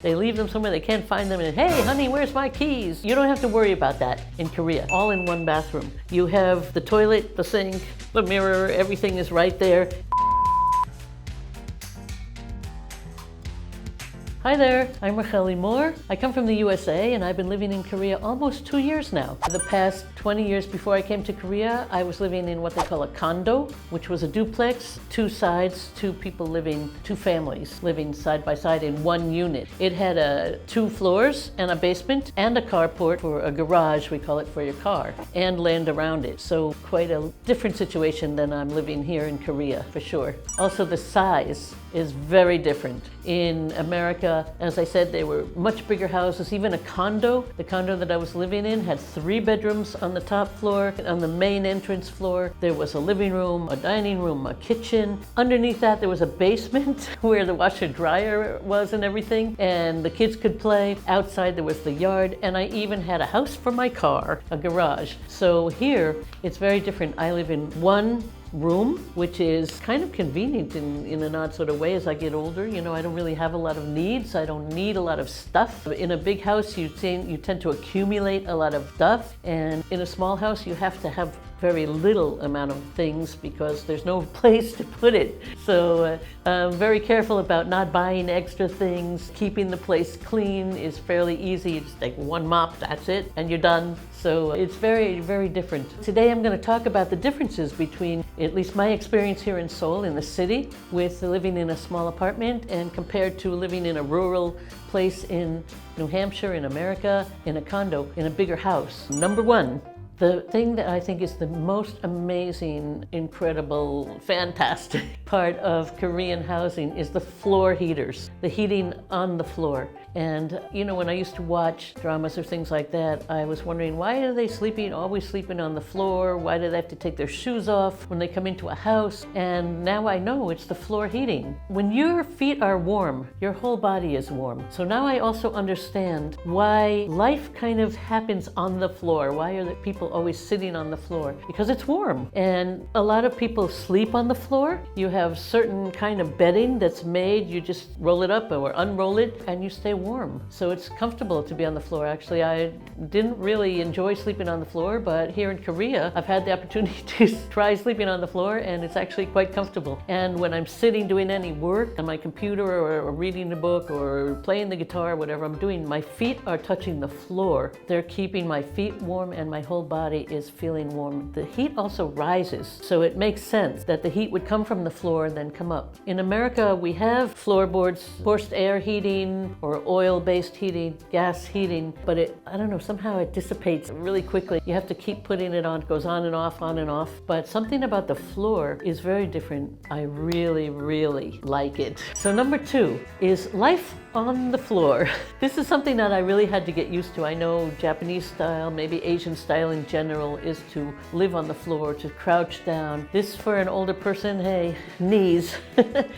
They leave them somewhere, they can't find them, and hey, honey, where's my keys? You don't have to worry about that in Korea. All in one bathroom. You have the toilet, the sink, the mirror, everything is right there. Hi there, I'm Rahelei. I come from the USA and I've been living in Korea almost 2 years now. For the past 20 years before I came to Korea, I was living in what they call a condo, which was a duplex, two sides, two families living side by side in one unit. It had 2 floors and a basement and a carport, or a garage, we call it, for your car, and land around it. So quite a different situation than I'm living here in Korea, for sure. Also, the size is very different. In America, as I said, they were much bigger houses. Even a condo, the condo that I was living in had 3 bedrooms on the top floor. On the main entrance floor, there was a living room, a dining room, a kitchen. Underneath that, there was a basement where the washer dryer was and everything, and the kids could play. Outside, there was the yard, and I even had a house for my car, a garage. So here, it's very different. I live in one room, which is kind of convenient in an odd sort of way as I get older. You know, I don't really have a lot of needs. I don't need a lot of stuff. In a big house, you tend to accumulate a lot of stuff, and in a small house, you have to have very little amount of things because there's no place to put it. So I'm very careful about not buying extra things. Keeping the place clean is fairly easy. You just take one mop, that's it, and you're done. So it's very, very different. Today I'm going to talk about the differences between at least my experience here in Seoul, in the city, with living in a small apartment, and compared to living in a rural place in New Hampshire, in America, in a condo, in a bigger house. Number one, the thing that I think is the most amazing, incredible, fantastic part of Korean housing is the floor heaters, the heating on the floor. And you know, when I used to watch dramas or things like that, I was wondering, why are they always sleeping on the floor? Why do they have to take their shoes off when they come into a house? And now I know it's the floor heating. When your feet are warm, your whole body is warm. So now I also understand why life kind of happens on the floor. Why are the people always sitting on the floor? Because it's warm. And a lot of people sleep on the floor. You have certain kind of bedding that's made, you just roll it up or unroll it and you stay warm. So it's comfortable to be on the floor. Actually, I didn't really enjoy sleeping on the floor, but here in Korea, I've had the opportunity to try sleeping on the floor, and it's actually quite comfortable. And when I'm sitting doing any work on my computer or reading a book or playing the guitar, whatever I'm doing, my feet are touching the floor. They're keeping my feet warm and my whole body is feeling warm. The heat also rises, so it makes sense that the heat would come from the floor and then come up. In America, we have floorboards, forced air heating, or oil-based heating, gas heating, but I don't know, somehow it dissipates really quickly. You have to keep putting it on. It goes on and off, on and off. But something about the floor is very different. I really, really like it. So number 2 is life on the floor. This is something that I really had to get used to. I know Japanese style, maybe Asian style in general, is to live on the floor, to crouch down. This, for an older person, hey, knees.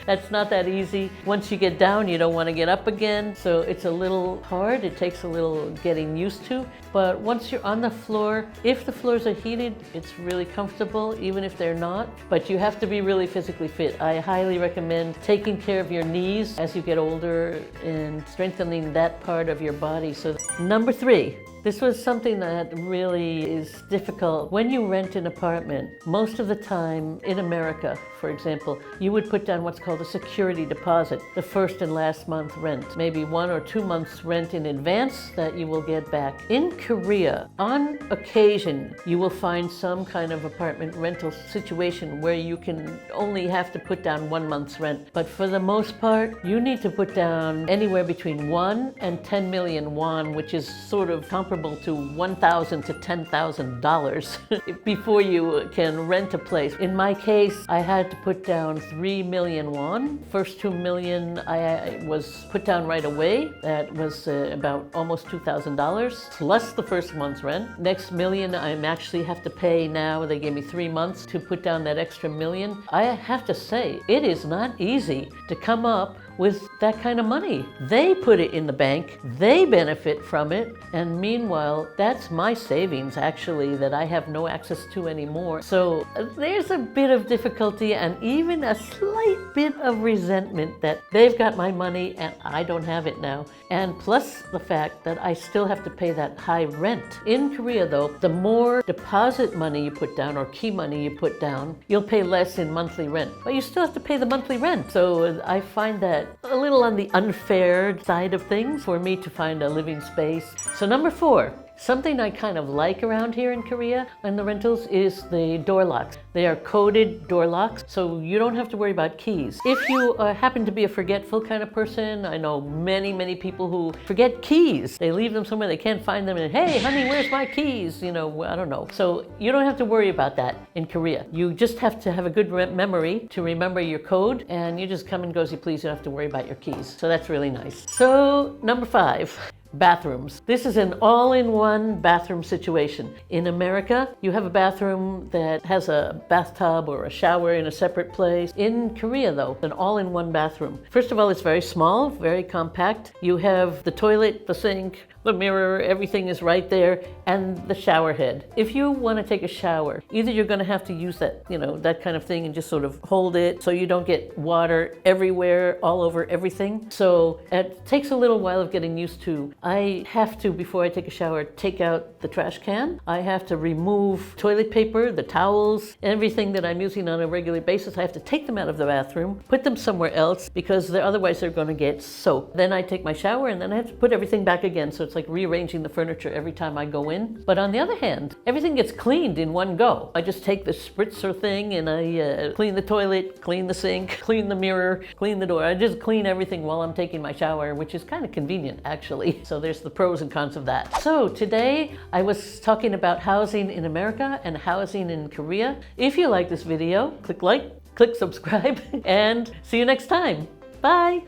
That's not that easy. Once you get down, you don't want to get up again. So it's a little hard. It takes a little getting used to. But once you're on the floor, if the floors are heated, it's really comfortable, even if they're not. But you have to be really physically fit. I highly recommend taking care of your knees as you get older and strengthening that part of your body. So number 3. This was something that really is difficult. When you rent an apartment, most of the time in America, for example, you would put down what's called a security deposit, the first and last month rent, maybe 1 or 2 months rent in advance that you will get back. In Korea, on occasion, you will find some kind of apartment rental situation where you can only have to put down 1 month's rent. But for the most part, you need to put down anywhere between 1 and 10 million won, which is sort of comparable to $1,000 to $10,000 before you can rent a place. In my case, I had to put down 3 million won. First 2 million I was put down right away. That was about almost $2,000 plus the first month's rent. Next million I actually have to pay now. They gave me 3 months to put down that extra million. I have to say, it is not easy to come up with that kind of money. They put it in the bank, they benefit from it, and meanwhile, that's my savings actually that I have no access to anymore. So there's a bit of difficulty and even a slight bit of resentment that they've got my money and I don't have it now. And plus the fact that I still have to pay that high rent. In Korea though, the more deposit money you put down or key money you put down, you'll pay less in monthly rent. But you still have to pay the monthly rent. So I find that a little on the unfair side of things for me to find a living space. So number 4. Something I kind of like around here in Korea in the rentals is the door locks. They are coded door locks, so you don't have to worry about keys. If you happen to be a forgetful kind of person, I know many people who forget keys. They leave them somewhere, they can't find them, and hey, honey, where's my keys? You know, I don't know. So you don't have to worry about that in Korea. You just have to have a good memory to remember your code, and you just come and go as you please. You don't have to worry about your keys. So that's really nice. So number 5. Bathrooms. This is an all-in-one bathroom situation. In America, you have a bathroom that has a bathtub or a shower in a separate place. In Korea, though, an all-in-one bathroom. First of all, it's very small, very compact. You have the toilet, the sink, the mirror, everything is right there, and the shower head. If you want to take a shower, either you're going to have to use that, that kind of thing and just sort of hold it so you don't get water everywhere, all over everything. So it takes a little while of getting used to. I have to, before I take a shower, take out the trash can. I have to remove toilet paper, the towels, everything that I'm using on a regular basis. I have to take them out of the bathroom, put them somewhere else because otherwise they're going to get soaked. Then I take my shower and then I have to put everything back again. So it's like rearranging the furniture every time I go in. But on the other hand, everything gets cleaned in one go. I just take the spritzer thing and I clean the toilet, clean the sink, clean the mirror, clean the door. I just clean everything while I'm taking my shower, which is kind of convenient actually. So there's the pros and cons of that. So today I was talking about housing in America and housing in Korea. If you like this video, click like, click subscribe, and see you next time. Bye.